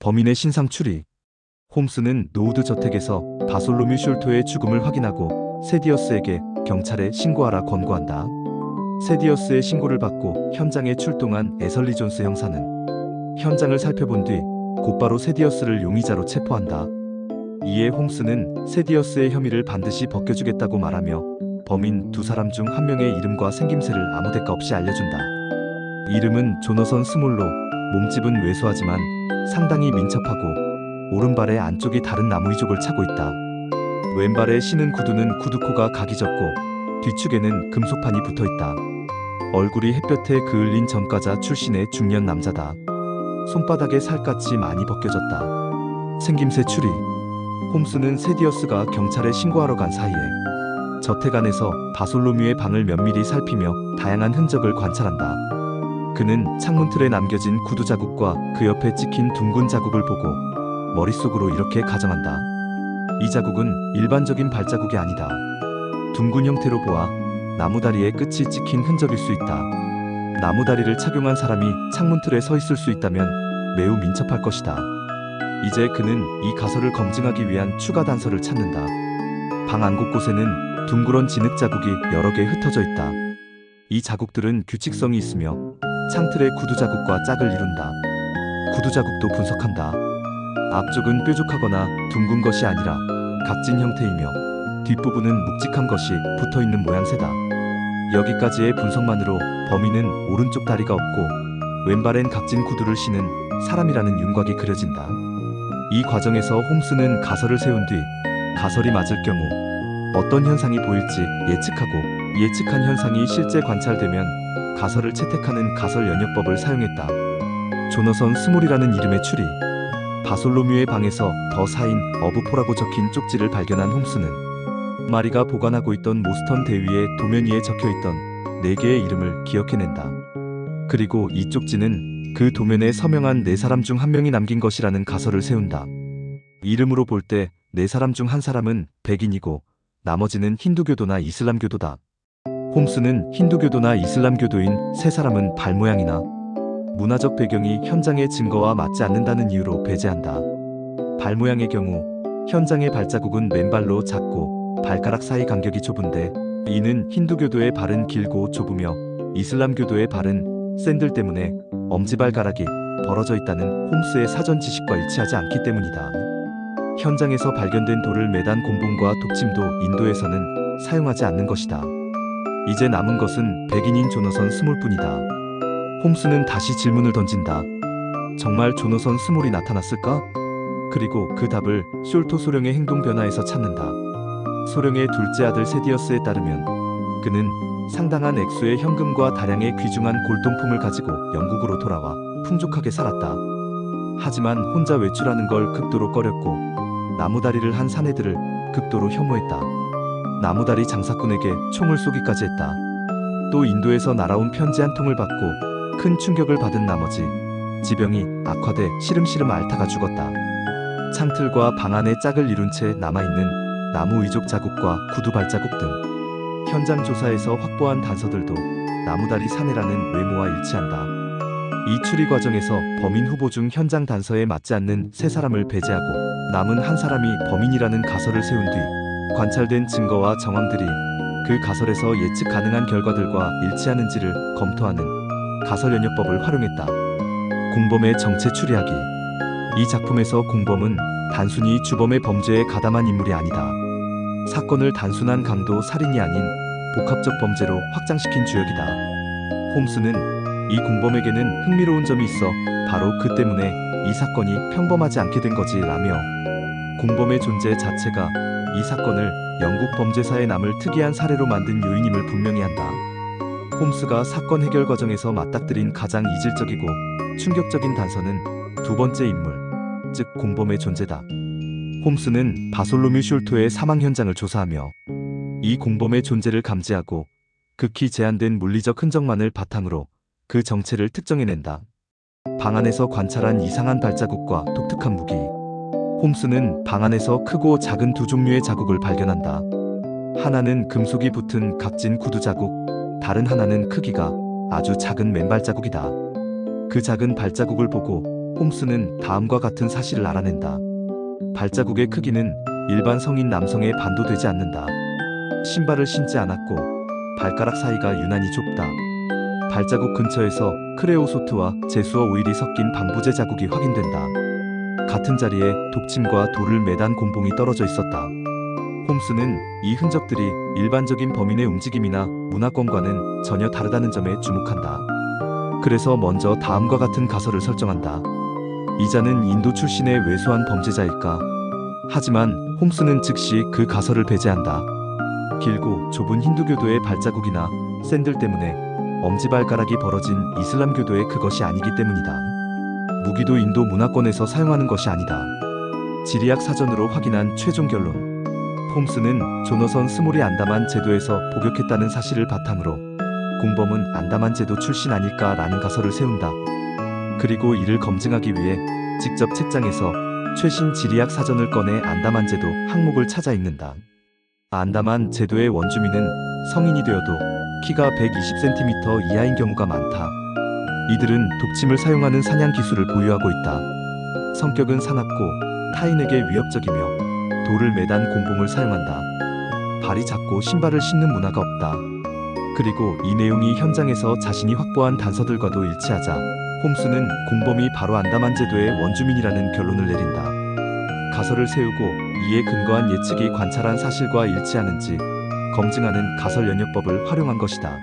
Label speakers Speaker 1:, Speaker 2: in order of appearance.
Speaker 1: 범인의 신상 추리. 홈스는 노우드 저택에서 바솔로뮤 숄토의 죽음을 확인하고 세디어스에게 경찰에 신고하라 권고한다. 세디어스의 신고를 받고 현장에 출동한 애설리 존스 형사는 현장을 살펴본 뒤 곧바로 세디어스를 용의자로 체포한다. 이에 홈스는 세디어스의 혐의를 반드시 벗겨주겠다고 말하며 범인 두 사람 중 한 명의 이름과 생김새를 아무 대가 없이 알려준다. 이름은 조너선 스몰로, 몸집은 왜소하지만 상당히 민첩하고 오른발의 안쪽이 다른 나무 이족을 차고 있다. 왼발에 신은 구두는 구두코가 각이 졌고 뒤축에는 금속판이 붙어있다. 얼굴이 햇볕에 그을린 전과자 출신의 중년 남자다. 손바닥에 살갗이 많이 벗겨졌다. 생김새 추리. 홈스는 세디어스가 경찰에 신고하러 간 사이에 저택 안에서 바솔로뮤의 방을 면밀히 살피며 다양한 흔적을 관찰한다. 그는 창문틀에 남겨진 구두 자국과 그 옆에 찍힌 둥근 자국을 보고 머릿속으로 이렇게 가정한다. 이 자국은 일반적인 발자국이 아니다. 둥근 형태로 보아 나무다리의 끝이 찍힌 흔적일 수 있다. 나무다리를 착용한 사람이 창문틀에 서 있을 수 있다면 매우 민첩할 것이다. 이제 그는 이 가설을 검증하기 위한 추가 단서를 찾는다. 방 안 곳곳에는 둥그런 진흙 자국이 여러 개 흩어져 있다. 이 자국들은 규칙성이 있으며 창틀의 구두 자국과 짝을 이룬다. 구두 자국도 분석한다. 앞쪽은 뾰족하거나 둥근 것이 아니라 각진 형태이며 뒷부분은 묵직한 것이 붙어있는 모양새다. 여기까지의 분석만으로 범인은 오른쪽 다리가 없고 왼발엔 각진 구두를 신은 사람이라는 윤곽이 그려진다. 이 과정에서 홈스는 가설을 세운 뒤 가설이 맞을 경우 어떤 현상이 보일지 예측하고 예측한 현상이 실제 관찰되면 가설을 채택하는 가설 연역법을 사용했다. 조너선 스몰이라는 이름의 추리. 바솔로뮤의 방에서 더 사인 어브포라고 적힌 쪽지를 발견한 홈스는 마리가 보관하고 있던 모스턴 대위의 도면 위에 적혀있던 4개의 이름을 기억해낸다. 그리고 이 쪽지는 그 도면에 서명한 4사람 중 1명이 남긴 것이라는 가설을 세운다. 이름으로 볼 때 4사람 중 1사람은 백인이고 나머지는 힌두교도나 이슬람교도다. 홈스는 힌두교도나 이슬람교도인 3사람은 발 모양이나 문화적 배경이 현장의 증거와 맞지 않는다는 이유로 배제한다. 발 모양의 경우 현장의 발자국은 맨발로 작고 발가락 사이 간격이 좁은데 이는 힌두교도의 발은 길고 좁으며 이슬람교도의 발은 샌들 때문에 엄지발가락이 벌어져 있다는 홈스의 사전 지식과 일치하지 않기 때문이다. 현장에서 발견된 돌을 매단 곤봉과 독침도 인도에서는 사용하지 않는 것이다. 이제 남은 것은 백인인 조너선 스몰뿐이다. 홈스는 다시 질문을 던진다. 정말 조너선 스몰이 나타났을까? 그리고 그 답을 숄토 소령의 행동 변화에서 찾는다. 소령의 둘째 아들 세디어스에 따르면 그는 상당한 액수의 현금과 다량의 귀중한 골동품을 가지고 영국으로 돌아와 풍족하게 살았다. 하지만 혼자 외출하는 걸 극도로 꺼렸고 나무다리를 한 사내들을 극도로 혐오했다. 나무다리 장사꾼에게 총을 쏘기까지 했다. 또 인도에서 날아온 편지 한 통을 받고 큰 충격을 받은 나머지 지병이 악화돼 시름시름 앓다가 죽었다. 창틀과 방 안에 짝을 이룬 채 남아있는 나무 의족 자국과 구두 발자국 등 현장 조사에서 확보한 단서들도 나무다리 사내라는 외모와 일치한다. 이 추리 과정에서 범인 후보 중 현장 단서에 맞지 않는 3사람을 배제하고 남은 1사람이 범인이라는 가설을 세운 뒤 관찰된 증거와 정황들이 그 가설에서 예측 가능한 결과들과 일치하는지를 검토하는 가설 연역법을 활용했다. 공범의 정체 추리하기. 이 작품에서 공범은 단순히 주범의 범죄에 가담한 인물이 아니다. 사건을 단순한 강도 살인이 아닌 복합적 범죄로 확장시킨 주역이다. 홈스는 이 공범에게는 흥미로운 점이 있어 바로 그 때문에 이 사건이 평범하지 않게 된 거지 라며 공범의 존재 자체가 이 사건을 영국 범죄사에 남을 특이한 사례로 만든 요인임을 분명히 한다. 홈스가 사건 해결 과정에서 맞닥뜨린 가장 이질적이고 충격적인 단서는 두 번째 인물, 즉 공범의 존재다. 홈스는 바솔로뮤 숄토의 사망 현장을 조사하며 이 공범의 존재를 감지하고 극히 제한된 물리적 흔적만을 바탕으로 그 정체를 특정해낸다. 방 안에서 관찰한 이상한 발자국과 독특한 무기. 홈스는 방 안에서 크고 작은 두 종류의 자국을 발견한다. 하나는 금속이 붙은 각진 구두 자국, 다른 하나는 크기가 아주 작은 맨발 자국이다. 그 작은 발자국을 보고 홈스는 다음과 같은 사실을 알아낸다. 발자국의 크기는 일반 성인 남성에 반도되지 않는다. 신발을 신지 않았고 발가락 사이가 유난히 좁다. 발자국 근처에서 크레오소트와 제수어 오일이 섞인 방부제 자국이 확인된다. 같은 자리에 독침과 돌을 매단 곤봉이 떨어져 있었다. 홈스는 이 흔적들이 일반적인 범인의 움직임이나 문화권과는 전혀 다르다는 점에 주목한다. 그래서 먼저 다음과 같은 가설을 설정한다. 이자는 인도 출신의 왜소한 범죄자일까? 하지만 홈스는 즉시 그 가설을 배제한다. 길고 좁은 힌두교도의 발자국이나 샌들 때문에 엄지발가락이 벌어진 이슬람교도의 그것이 아니기 때문이다. 무기도 인도 문화권에서 사용하는 것이 아니다. 지리학 사전으로 확인한 최종 결론. 홈스는 조너선 스몰이 안다만 제도에서 복역했다는 사실을 바탕으로 공범은 안다만 제도 출신 아닐까라는 가설을 세운다. 그리고 이를 검증하기 위해 직접 책장에서 최신 지리학 사전을 꺼내 안다만 제도 항목을 찾아 읽는다. 안다만 제도의 원주민은 성인이 되어도 키가 120cm 이하인 경우가 많다. 이들은 독침을 사용하는 사냥 기술을 보유하고 있다. 성격은 사납고 타인에게 위협적이며 돌을 매단 곤봉을 사용한다. 발이 작고 신발을 신는 문화가 없다. 그리고 이 내용이 현장에서 자신이 확보한 단서들과도 일치하자 홈스는 공범이 바로 안다만 제도의 원주민이라는 결론을 내린다. 가설을 세우고 이에 근거한 예측이 관찰한 사실과 일치하는지 검증하는 가설 연역법을 활용한 것이다.